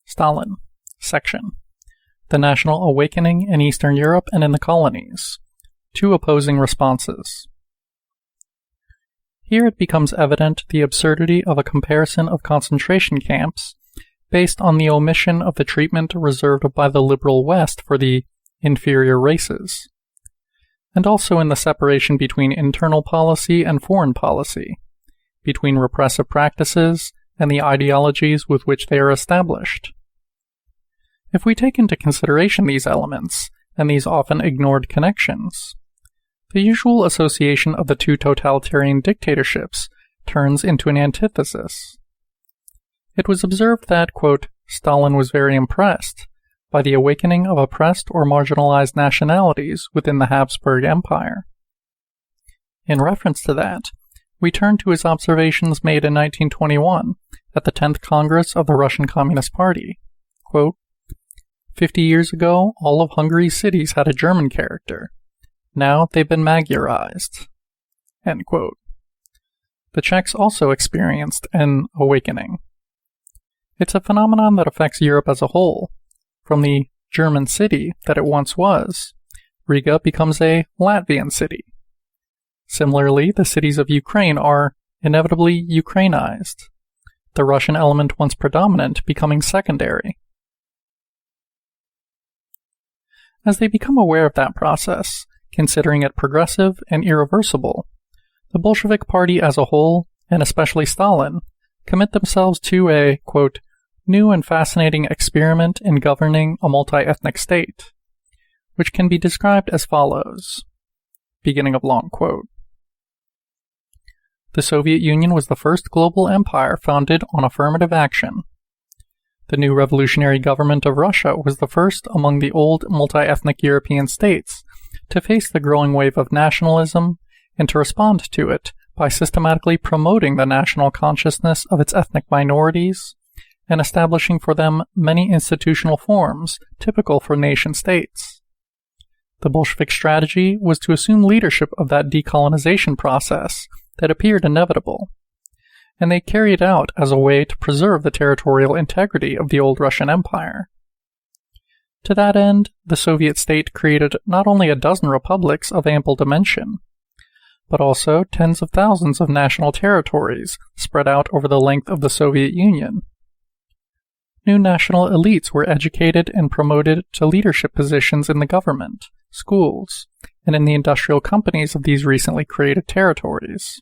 Stalin. Section. The National Awakening in Eastern Europe and in the Colonies. Two opposing responses. Here it becomes evident the absurdity of a comparison of concentration camps based on the omission of the treatment reserved by the liberal West for the inferior races, and also in the separation between internal policy and foreign policy, between repressive practices and the ideologies with which they are established. If we take into consideration these elements and these often ignored connections, the usual association of the two totalitarian dictatorships turns into an antithesis. It was observed that, quote, Stalin was very impressed by the awakening of oppressed or marginalized nationalities within the Habsburg Empire. In reference to that, we turn to his observations made in 1921 at the 10th Congress of the Russian Communist Party. Quote, 50 years ago, all of Hungary's cities had a German character. Now they've been Magyarized. End quote. The Czechs also experienced an awakening. It's a phenomenon that affects Europe as a whole. From the German city that it once was, Riga becomes a Latvian city. Similarly, the cities of Ukraine are inevitably Ukrainized, the Russian element once predominant becoming secondary. As they become aware of that process, considering it progressive and irreversible, the Bolshevik Party as a whole, and especially Stalin, commit themselves to a, quote, new and fascinating experiment in governing a multi-ethnic state, which can be described as follows. Beginning of long quote. The Soviet Union was the first global empire founded on affirmative action. The new revolutionary government of Russia was the first among the old multi-ethnic European states to face the growing wave of nationalism and to respond to it by systematically promoting the national consciousness of its ethnic minorities and establishing for them many institutional forms typical for nation-states. The Bolshevik strategy was to assume leadership of that decolonization process that appeared inevitable, and they carried it out as a way to preserve the territorial integrity of the old Russian Empire. To that end, the Soviet state created not only a dozen republics of ample dimension, but also tens of thousands of national territories spread out over the length of the Soviet Union. New national elites were educated and promoted to leadership positions in the government, schools, and in the industrial companies of these recently created territories.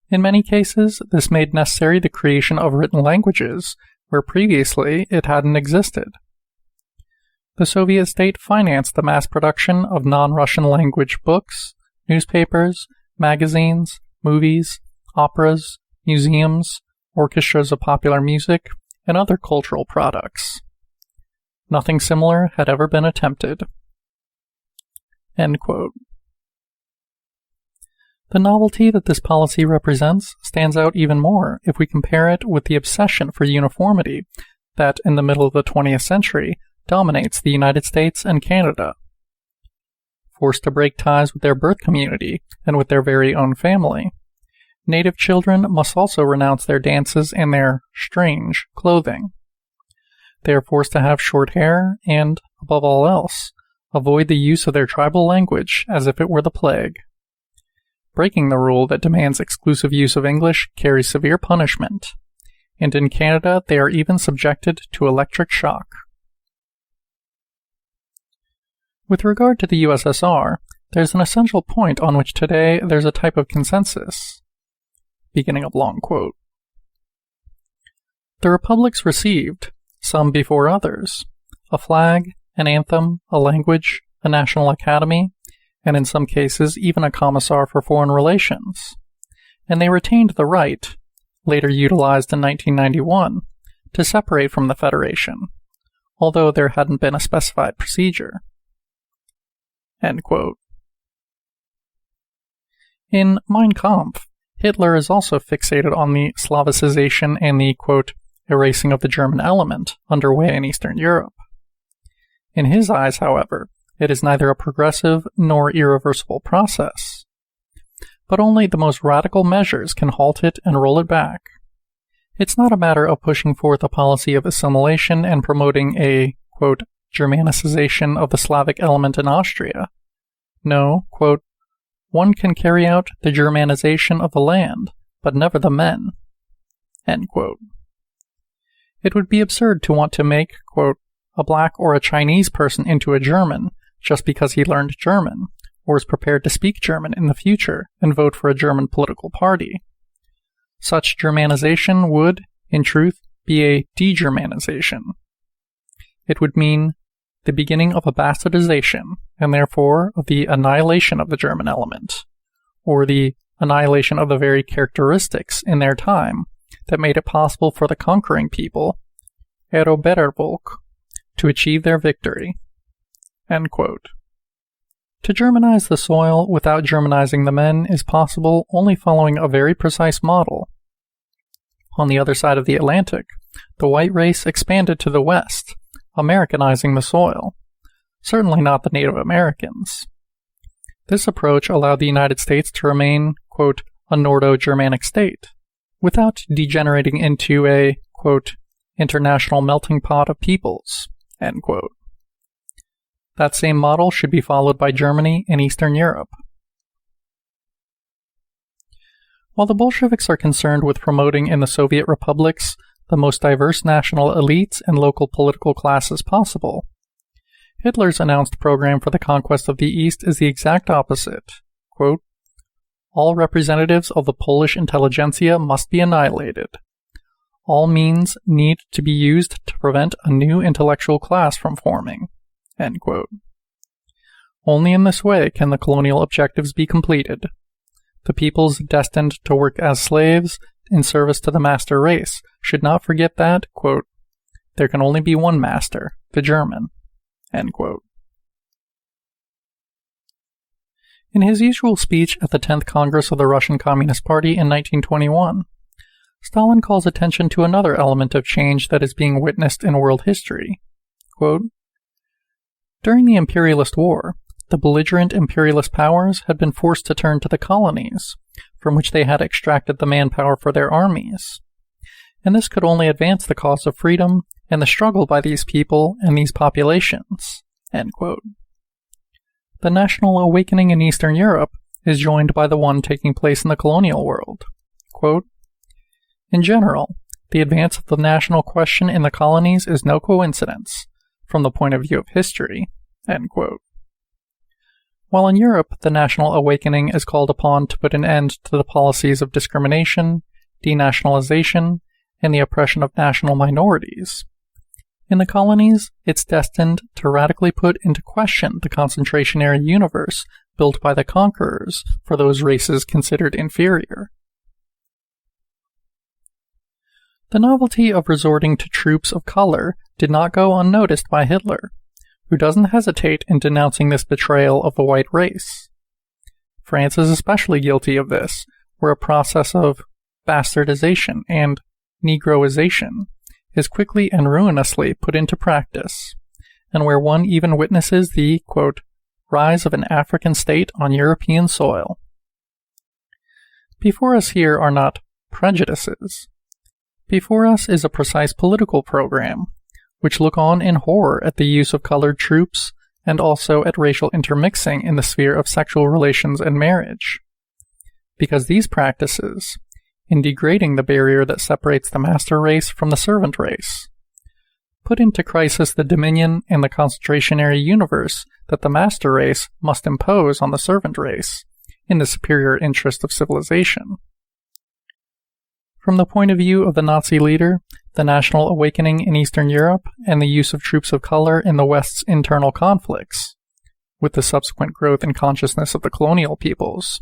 In many cases, this made necessary the creation of written languages where previously it hadn't existed. The Soviet state financed the mass production of non-Russian language books, newspapers, magazines, movies, operas, museums, orchestras of popular music, and other cultural products. Nothing similar had ever been attempted. End quote. The novelty that this policy represents stands out even more if we compare it with the obsession for uniformity that, in the middle of the 20th century, dominates the United States and Canada. Forced to break ties with their birth community and with their very own family, native children must also renounce their dances and their strange clothing. They are forced to have short hair and, above all else, avoid the use of their tribal language as if it were the plague. Breaking the rule that demands exclusive use of English carries severe punishment, and in Canada they are even subjected to electric shock. With regard to the USSR, there's an essential point on which today there's a type of consensus. Beginning of long quote. The republics received, some before others, a flag, an anthem, a language, a national academy, and in some cases even a commissar for foreign relations, and they retained the right, later utilized in 1991, to separate from the Federation, although there hadn't been a specified procedure. End quote. In Mein Kampf, Hitler is also fixated on the Slavicization and the, quote, erasing of the German element underway in Eastern Europe. In his eyes, however, it is neither a progressive nor irreversible process, but only the most radical measures can halt it and roll it back. It's not a matter of pushing forth a policy of assimilation and promoting a, quote, Germanicization of the Slavic element in Austria. No, quote, one can carry out the Germanization of the land, but never the men. End quote. It would be absurd to want to make, quote, a black or a Chinese person into a German just because he learned German, or is prepared to speak German in the future and vote for a German political party. Such Germanization would, in truth, be a de-Germanization. It would mean the beginning of a bastardization, and therefore of the annihilation of the German element, or the annihilation of the very characteristics in their time that made it possible for the conquering people, Eroberervolk, to achieve their victory. End quote. To Germanize the soil without Germanizing the men is possible only following a very precise model. On the other side of the Atlantic, the white race expanded to the west, Americanizing the soil, certainly not the Native Americans. This approach allowed the United States to remain, quote, a Nordo-Germanic state, without degenerating into a, quote, international melting pot of peoples, end quote. That same model should be followed by Germany and Eastern Europe. While the Bolsheviks are concerned with promoting in the Soviet republics the most diverse national elites and local political classes possible, Hitler's announced program for the conquest of the East is the exact opposite. Quote, all representatives of the Polish intelligentsia must be annihilated. All means need to be used to prevent a new intellectual class from forming. End quote. Only in this way can the colonial objectives be completed. The peoples destined to work as slaves in service to the master race should not forget that, quote, there can only be one master, the German. End quote. In his usual speech at the 10th Congress of the Russian Communist Party in 1921, Stalin calls attention to another element of change that is being witnessed in world history. Quote, during the imperialist war, the belligerent imperialist powers had been forced to turn to the colonies, from which they had extracted the manpower for their armies. And this could only advance the cause of freedom and the struggle by these people and these populations. End quote. The national awakening in Eastern Europe is joined by the one taking place in the colonial world. Quote, in general, the advance of the national question in the colonies is no coincidence, from the point of view of history. End quote. While in Europe the national awakening is called upon to put an end to the policies of discrimination, denationalization, and the oppression of national minorities, in the colonies it's destined to radically put into question the concentration-area universe built by the conquerors for those races considered inferior. The novelty of resorting to troops of color did not go unnoticed by Hitler, who doesn't hesitate in denouncing this betrayal of the white race. France is especially guilty of this, where a process of bastardization and Negroization is quickly and ruinously put into practice, and where one even witnesses the, quote, rise of an African state on European soil. Before us here are not prejudices. Before us is a precise political program, which look on in horror at the use of colored troops and also at racial intermixing in the sphere of sexual relations and marriage. Because these practices, in degrading the barrier that separates the master race from the servant race, put into crisis the dominion and the concentration-area universe that the master race must impose on the servant race in the superior interest of civilization. From the point of view of the Nazi leader, the national awakening in Eastern Europe and the use of troops of color in the West's internal conflicts, with the subsequent growth in consciousness of the colonial peoples,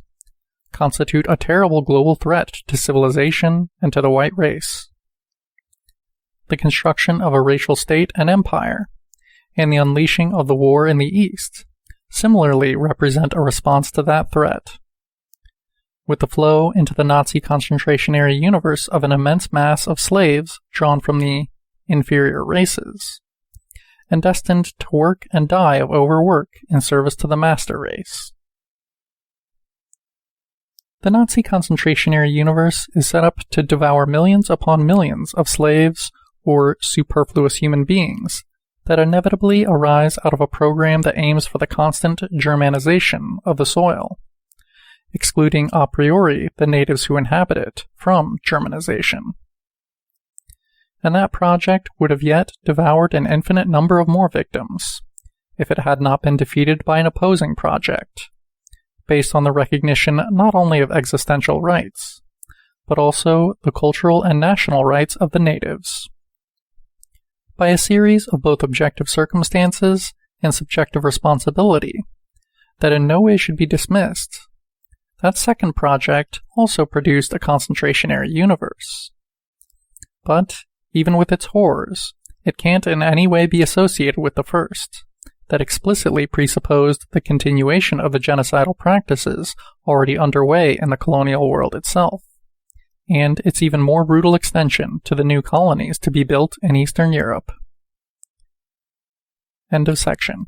constitute a terrible global threat to civilization and to the white race. The construction of a racial state and empire, and the unleashing of the war in the East, similarly represent a response to that threat. With the flow into the Nazi concentration-area universe of an immense mass of slaves drawn from the inferior races, and destined to work and die of overwork in service to the master race. The Nazi concentrationary universe is set up to devour millions upon millions of slaves or superfluous human beings that inevitably arise out of a program that aims for the constant Germanization of the soil, excluding a priori the natives who inhabit it from Germanization. And that project would have yet devoured an infinite number of more victims, if it had not been defeated by an opposing project, based on the recognition not only of existential rights, but also the cultural and national rights of the natives. By a series of both objective circumstances and subjective responsibility that in no way should be dismissed, that second project also produced a concentrationary universe. But, even with its horrors, it can't in any way be associated with the first, that explicitly presupposed the continuation of the genocidal practices already underway in the colonial world itself, and its even more brutal extension to the new colonies to be built in Eastern Europe. End of section.